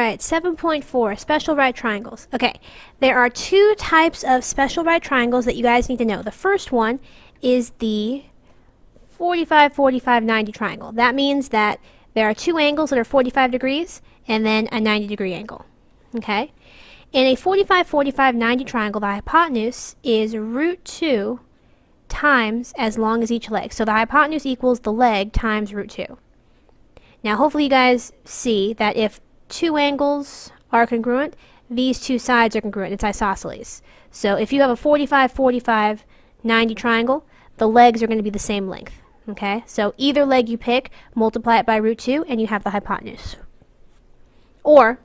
right, 7.4, special right triangles. Okay, there are two types of special right triangles that you guys need to know. The first one is the 45, 45, 90 triangle. That means that there are two angles that are 45 degrees and then a 90-degree angle. Okay? In a 45, 45, 90 triangle, the hypotenuse is root 2 times as long as each leg. So the hypotenuse equals the leg times root 2. Now, hopefully you guys see that if two angles are congruent, these two sides are congruent. It's isosceles. So if you have a 45, 45, 90 triangle, the legs are going to be the same length. Okay? So either leg you pick, multiply it by root 2, and you have the hypotenuse. Or,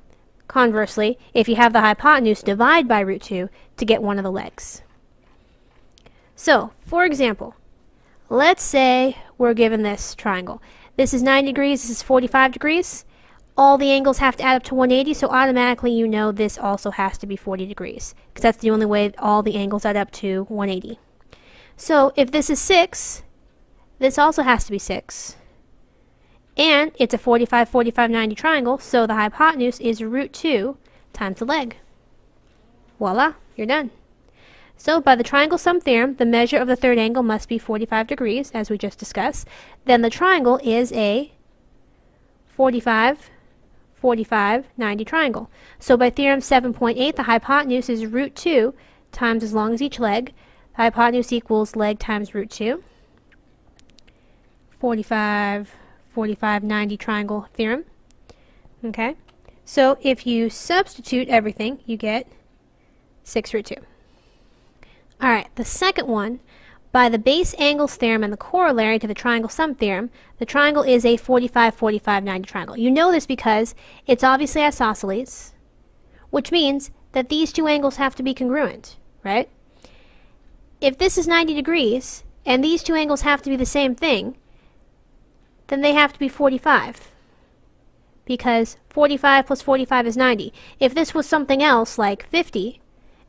conversely, if you have the hypotenuse, divide by root 2 to get one of the legs. So, for example, let's say we're given this triangle. This is 90 degrees, this is 45 degrees. All the angles have to add up to 180, so automatically you know this also has to be 40 degrees, because that's the only way all the angles add up to 180. So if this is 6, this also has to be 6. And it's a 45, 45, 90 triangle, so the hypotenuse is root 2 times the leg. Voila, you're done. So by the triangle sum theorem, the measure of the third angle must be 45 degrees, as we just discussed. Then the triangle is a 45, 45, 90 triangle. So by theorem 7.8, the hypotenuse is root 2 times as long as each leg. The hypotenuse equals leg times root 2. 45, 45, 90 triangle theorem. Okay? So if you substitute everything, you get 6 root 2. Alright, the second one, by the base angles theorem and the corollary to the triangle sum theorem, the triangle is a 45, 45, 90 triangle. You know this because it's obviously isosceles, which means that these two angles have to be congruent, right? If this is 90 degrees, and these two angles have to be the same thing, then they have to be 45. Because 45 plus 45 is 90. If this was something else, like 50,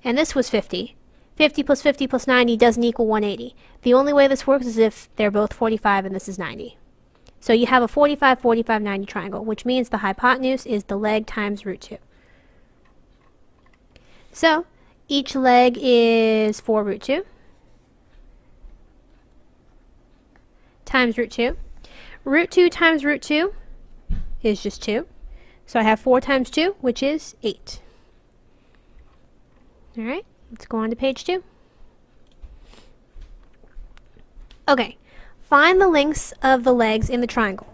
and this was 50, 50 plus 50 plus 90 doesn't equal 180. The only way this works is if they're both 45 and this is 90. So you have a 45, 45, 90 triangle, which means the hypotenuse is the leg times root 2. So each leg is 4 root 2 times root 2. Root 2 times root 2 is just 2. So I have 4 times 2, which is 8. Alright, let's go on to page 2. Okay, find the lengths of the legs in the triangle.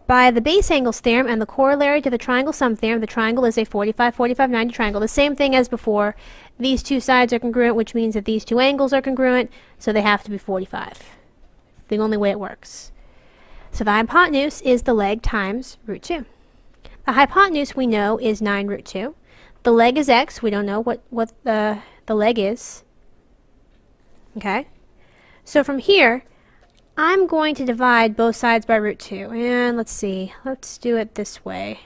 By the base angles theorem and the corollary to the triangle sum theorem, the triangle is a 45, 45, 90 triangle. The same thing as before. These two sides are congruent, which means that these two angles are congruent, so they have to be 45. The only way it works. So the hypotenuse is the leg times root 2. The hypotenuse we know is 9 root 2. The leg is x. We don't know what the leg is. Okay? So from here, I'm going to divide both sides by root 2. And let's see. Let's do it this way.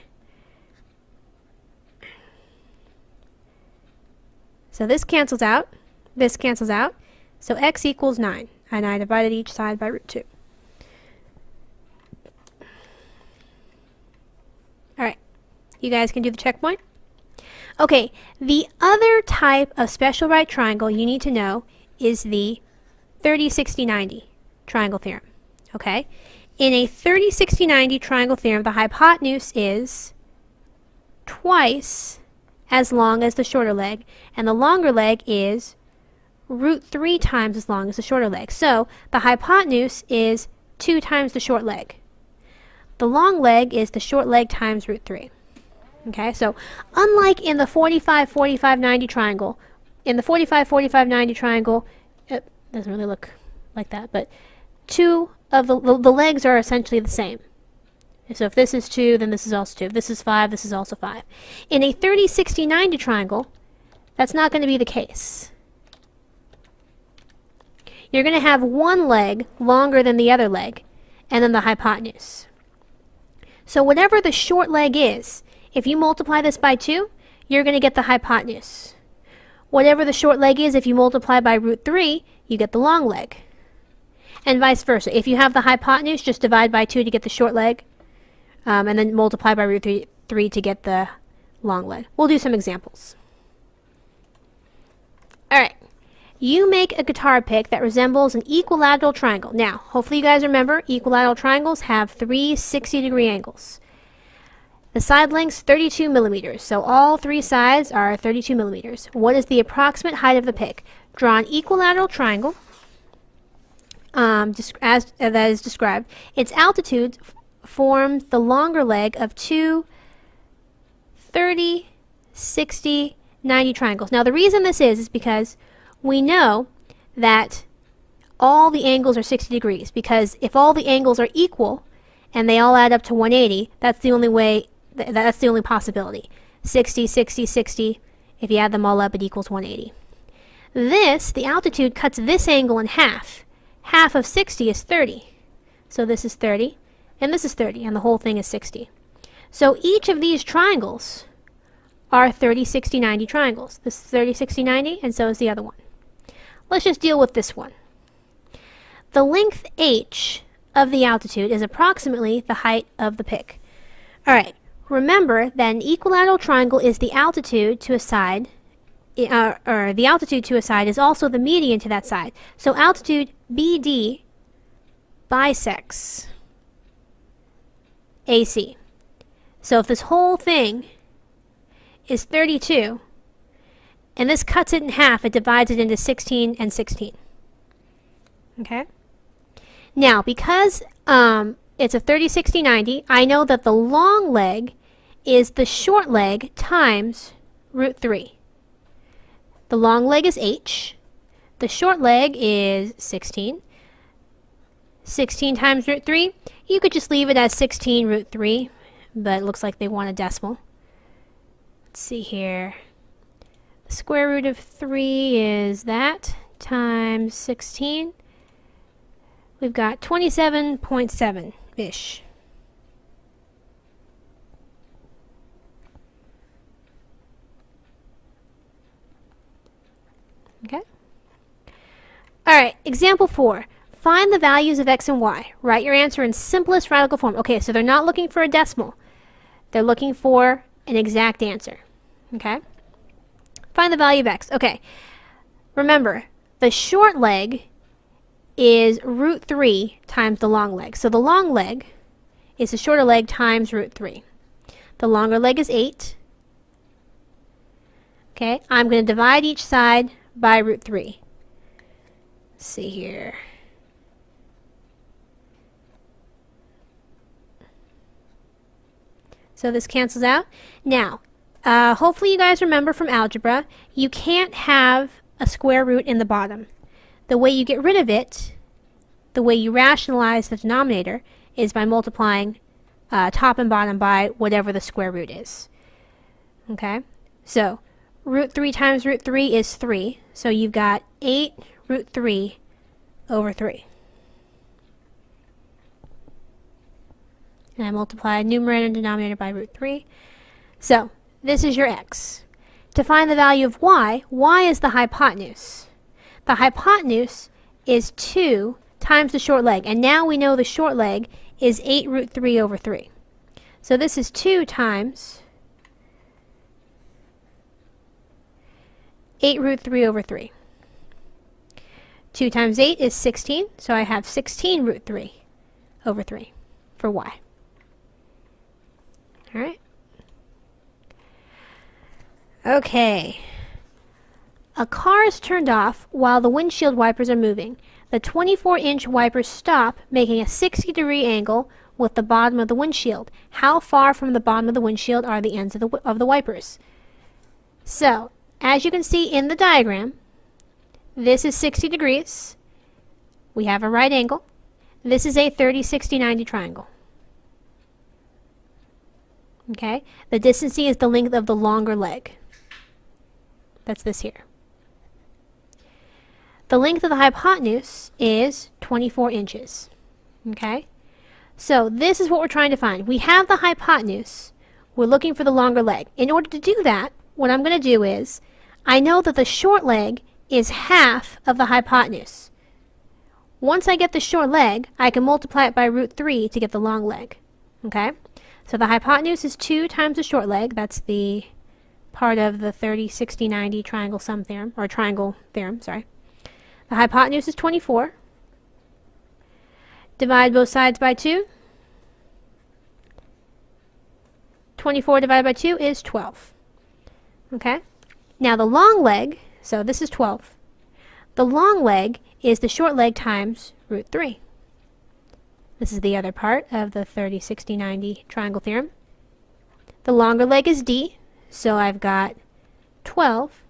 So this cancels out. This cancels out. So x equals 9. And I divided each side by root 2. Alright. You guys can do the checkpoint? Okay, the other type of special right triangle you need to know is the 30, 60, 90 triangle theorem. Okay? In a 30, 60, 90 triangle theorem, the hypotenuse is twice as long as the shorter leg, and the longer leg is root 3 times as long as the shorter leg. So the hypotenuse is 2 times the short leg. The long leg is the short leg times root 3. Okay, so unlike in the 45, 45, 90 triangle, in the 45, 45, 90 triangle, it doesn't really look like that, but two of the legs are essentially the same. So if this is 2, then this is also 2. If this is 5, this is also 5. In a 30, 60, 90 triangle, that's not going to be the case. You're going to have one leg longer than the other leg, and then the hypotenuse. So whatever the short leg is, if you multiply this by 2, you're going to get the hypotenuse. Whatever the short leg is, if you multiply by root 3, you get the long leg. And vice versa. If you have the hypotenuse, just divide by 2 to get the short leg, and then multiply by root 3 to get the long leg. We'll do some examples. Alright, you make a guitar pick that resembles an equilateral triangle. Now, hopefully you guys remember, equilateral triangles have three 60-degree angles. The side length's 32 millimeters, so all three sides are 32 millimeters. What is the approximate height of the pick? Draw an equilateral triangle, as that is described. Its altitude forms the longer leg of two 30, 60, 90 triangles. Now the reason this is because we know that all the angles are 60 degrees, because if all the angles are equal and they all add up to 180, that's the only way, that's the only possibility. 60, 60, 60, if you add them all up it equals 180. The altitude cuts this angle in half. Half of 60 is 30. So this is 30, and this is 30, and the whole thing is 60. So each of these triangles are 30, 60, 90 triangles. This is 30, 60, 90, and so is the other one. Let's just deal with this one. The length h of the altitude is approximately the height of the pick. Alright, remember that an equilateral triangle is the altitude to a side, or the altitude to a side is also the median to that side. So altitude BD bisects AC. So if this whole thing is 32, and this cuts it in half, it divides it into 16 and 16. Okay? Now, because it's a 30, 60, 90, I know that the long leg is the short leg times root 3. The long leg is h. The short leg is 16. 16 times root 3. You could just leave it as 16 root 3, but it looks like they want a decimal. Let's see here. The square root of 3 is that times 16. We've got 27.7-ish. Okay. Alright, example 4. Find the values of x and y. Write your answer in simplest radical form. Okay, so they're not looking for a decimal. They're looking for an exact answer. Okay? Find the value of x. Okay. Remember, the short leg is root 3 times the long leg. So the long leg is the shorter leg times root 3. The longer leg is 8. Okay, I'm going to divide each side by root 3. Let's see here. So this cancels out. Now, hopefully you guys remember from algebra, you can't have a square root in the bottom. The way you get rid of it, the way you rationalize the denominator, is by multiplying top and bottom by whatever the square root is. Okay? So, root 3 times root 3 is 3. So you've got 8 root 3 over 3. And I multiply numerator and denominator by root 3. So, this is your x. To find the value of y is the hypotenuse. The hypotenuse is 2 times the short leg. And now we know the short leg is 8 root 3 over 3. So this is 2 times 8 root 3 over 3. 2 times 8 is 16, so I have 16 root 3 over 3 for y. Alright. Okay. A car is turned off while the windshield wipers are moving. The 24-inch wipers stop, making a 60-degree angle with the bottom of the windshield. How far from the bottom of the windshield are the ends of the wipers? So, as you can see in the diagram, this is 60 degrees. We have a right angle. This is a 30, 60, 90 triangle. Okay? The distance is the length of the longer leg. That's this here. The length of the hypotenuse is 24 inches. Okay? So this is what we're trying to find. We have the hypotenuse. We're looking for the longer leg. In order to do that, what I'm going to do is, I know that the short leg is half of the hypotenuse. Once I get the short leg, I can multiply it by root 3 to get the long leg. Okay? So the hypotenuse is 2 times the short leg. That's the part of the 30, 60, 90 triangle sum theorem, or triangle theorem, sorry. The hypotenuse is 24. Divide both sides by 2. 24 divided by 2 is 12. Okay? Now the long leg, so this is 12. The long leg is the short leg times root 3. This is the other part of the 30, 60, 90 triangle theorem. The longer leg is d, so I've got 12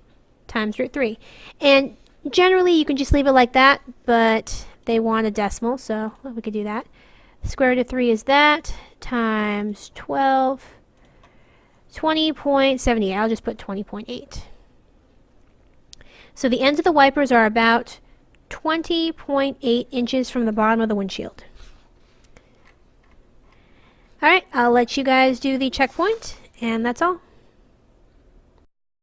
times root 3. And generally you can just leave it like that, but they want a decimal, so we could do that. Square root of 3 is that, times 12, 20.78. I'll just put 20.8. So the ends of the wipers are about 20.8 inches from the bottom of the windshield. Alright, I'll let you guys do the checkpoint, and that's all.